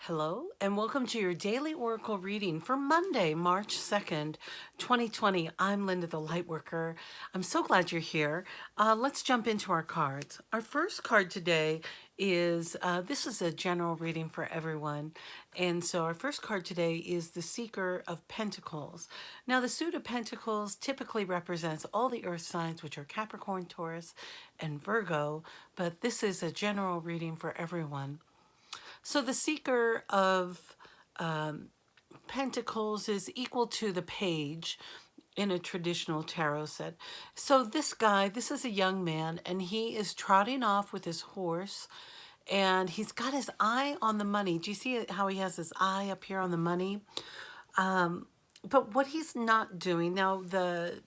Hello, and welcome to your daily oracle reading for Monday, March 2nd, 2020. I'm Linda the Lightworker. I'm so glad you're here. Let's jump into our cards. Our first card today is, this is a general reading for everyone. And so our first card today is the Seeker of Pentacles. Now, the suit of Pentacles typically represents all the earth signs, which are Capricorn, Taurus, and Virgo. But this is a general reading for everyone. So the Seeker of Pentacles is equal to the page in a traditional tarot set. So this guy, this is a young man, and he is trotting off with his horse, and he's got his eye on the money. Do you see how he has his eye up here on the money? But what he's not doing, now the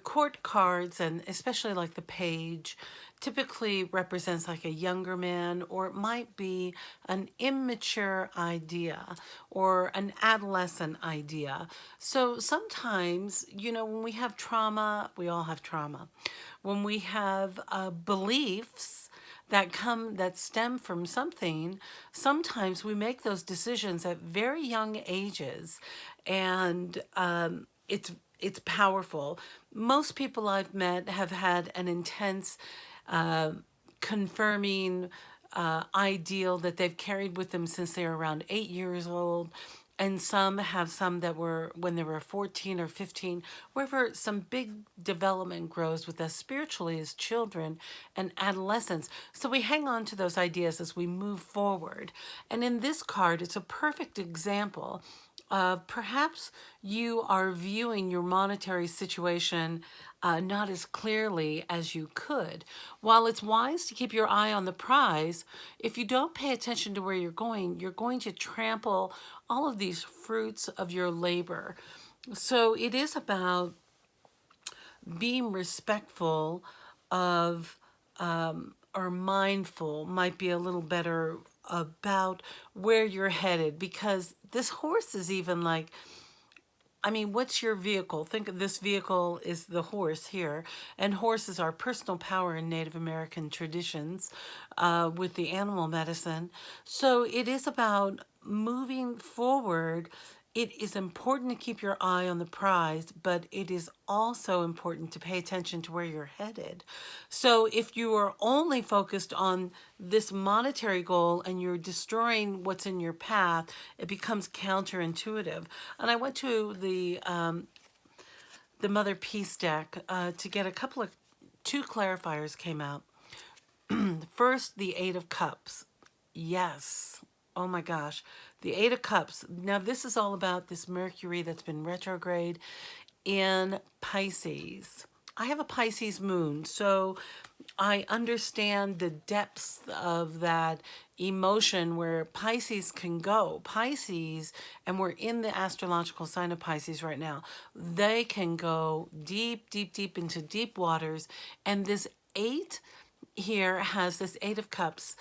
court cards, and especially like the page, typically represents like a younger man, or it might be an immature idea or an adolescent idea. So sometimes, you know, when we have trauma, we all have trauma. When we have beliefs that stem from something, sometimes we make those decisions at very young ages, and it's powerful. Most people I've met have had an intense confirming ideal that they've carried with them since they were around 8 years old. And some have some that were when they were 14 or 15, wherever some big development grows with us spiritually as children and adolescents. So we hang on to those ideas as we move forward. And in this card, it's a perfect example of perhaps you are viewing your monetary situation not as clearly as you could. While it's wise to keep your eye on the prize, if you don't pay attention to where you're going to trample all of these fruits of your labor. So it is about being respectful of, or mindful might be a little better, about where you're headed, because this horse is even like, I mean, what's your vehicle? Think of this vehicle is the horse here, and horses are personal power in Native American traditions with the animal medicine. So it is about moving forward. It is important to keep your eye on the prize, but it is also important to pay attention to where you're headed. So if you are only focused on this monetary goal and you're destroying what's in your path, it becomes counterintuitive. And I went to the Mother Peace deck to get two clarifiers came out. First, the Eight of Cups. Yes. Oh my gosh. The Eight of Cups. Now, this is all about this Mercury that's been retrograde in Pisces. I have a Pisces moon, so I understand the depths of that emotion where Pisces can go. Pisces, and we're in the astrological sign of Pisces right now, they can go deep, deep, deep into deep waters. And this eight here has this Eight of Cups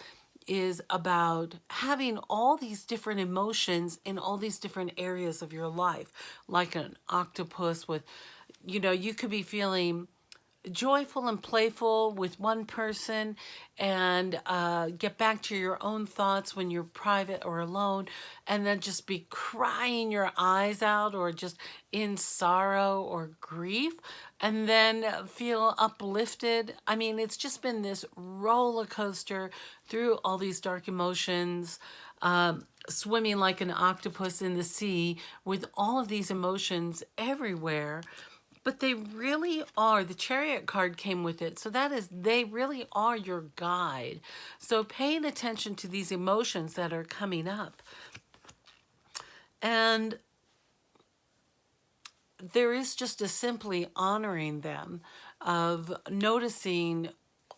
is about having all these different emotions in all these different areas of your life, like an octopus with, you know, you could be feeling joyful and playful with one person and get back to your own thoughts when you're private or alone, and then just be crying your eyes out or just in sorrow or grief, and then feel uplifted. I mean, it's just been this roller coaster through all these dark emotions, swimming like an octopus in the sea with all of these emotions everywhere. But they really are, the Chariot card came with it. So that is, they really are your guide. So paying attention to these emotions that are coming up. And there is just a simply honoring them, of noticing,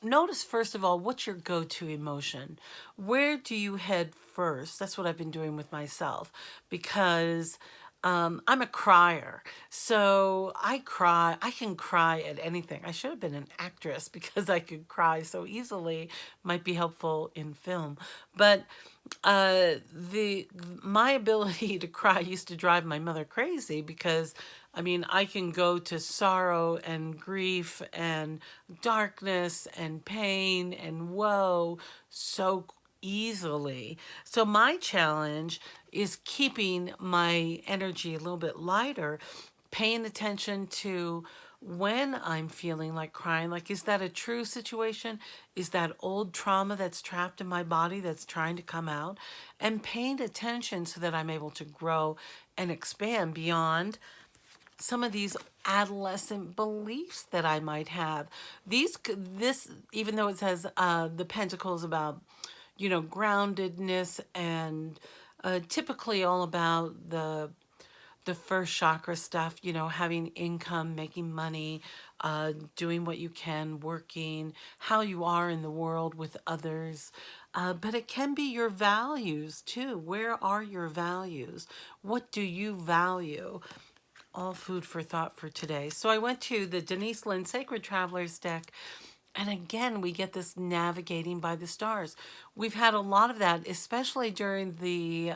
notice first of all, what's your go-to emotion? Where do you head first? That's what I've been doing with myself, because I'm a crier, so I can cry at anything. I should have been an actress because I could cry so easily. Might be helpful in film. But my ability to cry used to drive my mother crazy, because I mean, I can go to sorrow and grief and darkness and pain and woe so easily. So my challenge is keeping my energy a little bit lighter, paying attention to when I'm feeling like crying. Like, is that a true situation? Is that old trauma that's trapped in my body that's trying to come out? And paying attention so that I'm able to grow and expand beyond some of these adolescent beliefs that I might have. This, even though it says the Pentacles about, groundedness and typically all about the first chakra stuff, having income, making money, doing what you can, working, how you are in the world with others. But it can be your values too. Where are your values? What do you value? All food for thought for today. So I went to the Denise Linn Sacred Travelers deck, and again, we get this navigating by the stars. We've had a lot of that, especially during the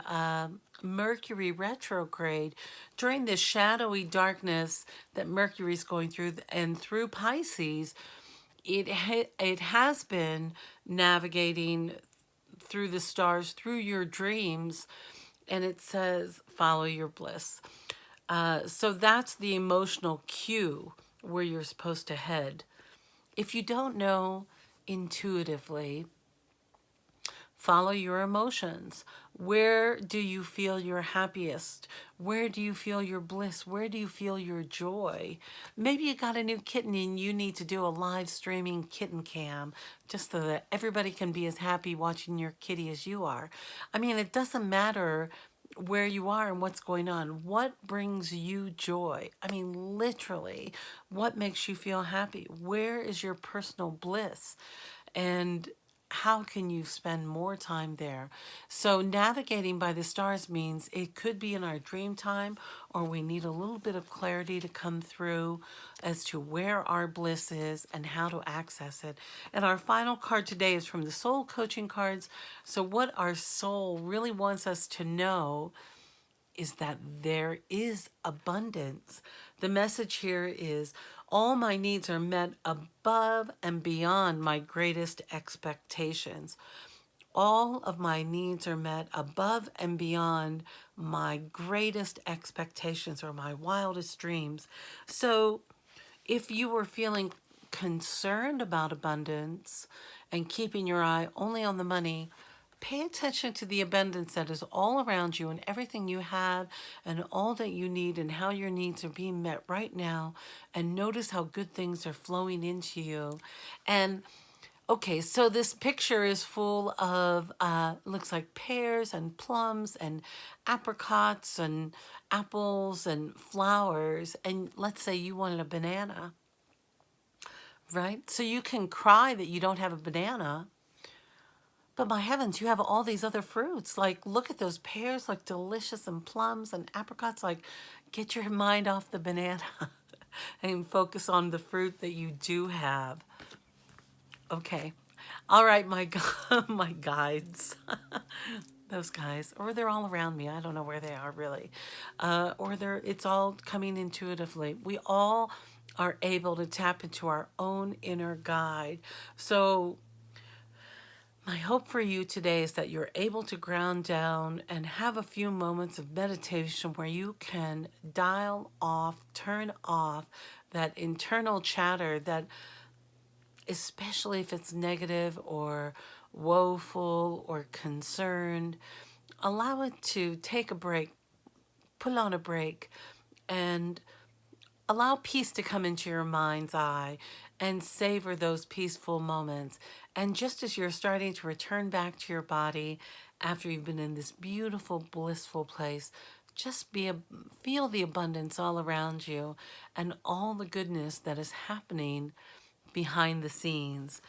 Mercury retrograde, during this shadowy darkness that Mercury's going through, and through Pisces, it has been navigating through the stars, through your dreams, and it says, follow your bliss. So that's the emotional cue where you're supposed to head. If you don't know intuitively, follow your emotions. Where do you feel your happiest? Where do you feel your bliss? Where do you feel your joy? Maybe you got a new kitten and you need to do a live streaming kitten cam just so that everybody can be as happy watching your kitty as you are. I mean, it doesn't matter where you are and what's going on. What brings you joy? I mean, literally, what makes you feel happy? Where is your personal bliss? And how can you spend more time there? So navigating by the stars means it could be in our dream time, or we need a little bit of clarity to come through as to where our bliss is and how to access it. And our final card today is from the soul coaching cards. So what our soul really wants us to know is that there is abundance. The message here is all my needs are met above and beyond my greatest expectations. All of my needs are met above and beyond my greatest expectations or my wildest dreams. So if you were feeling concerned about abundance and keeping your eye only on the money, pay attention to the abundance that is all around you and everything you have and all that you need and how your needs are being met right now. And notice how good things are flowing into you. And okay, so this picture is full of, looks like pears and plums and apricots and apples and flowers. And let's say you wanted a banana, right? So you can cry that you don't have a banana. But my heavens, you have all these other fruits. Like, look at those pears, look delicious, and plums and apricots. Like, get your mind off the banana and focus on the fruit that you do have. Okay. All right, my guides. Those guys, or they're all around me. I don't know where they are really. It's all coming intuitively. We all are able to tap into our own inner guide. So my hope for you today is that you're able to ground down and have a few moments of meditation where you can dial off, turn off that internal chatter that, especially if it's negative or woeful or concerned, allow it to take a break, put on a break, and allow peace to come into your mind's eye and savor those peaceful moments. And just as you're starting to return back to your body after you've been in this beautiful, blissful place, just feel the abundance all around you and all the goodness that is happening behind the scenes.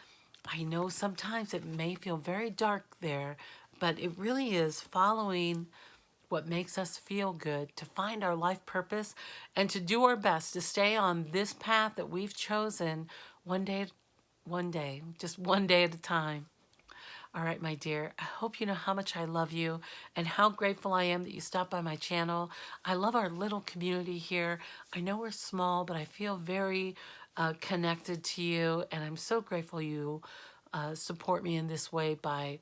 I know sometimes it may feel very dark there, but it really is following what makes us feel good, to find our life purpose, and to do our best to stay on this path that we've chosen one day, just one day at a time. All right, my dear, I hope you know how much I love you and how grateful I am that you stopped by my channel. I love our little community here. I know we're small, but I feel very connected to you, and I'm so grateful you support me in this way by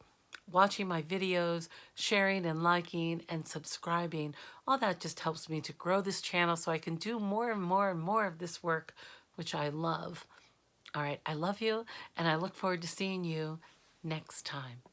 watching my videos, sharing and liking and subscribing. All that just helps me to grow this channel so I can do more and more and more of this work, which I love. All right, I love you, and I look forward to seeing you next time.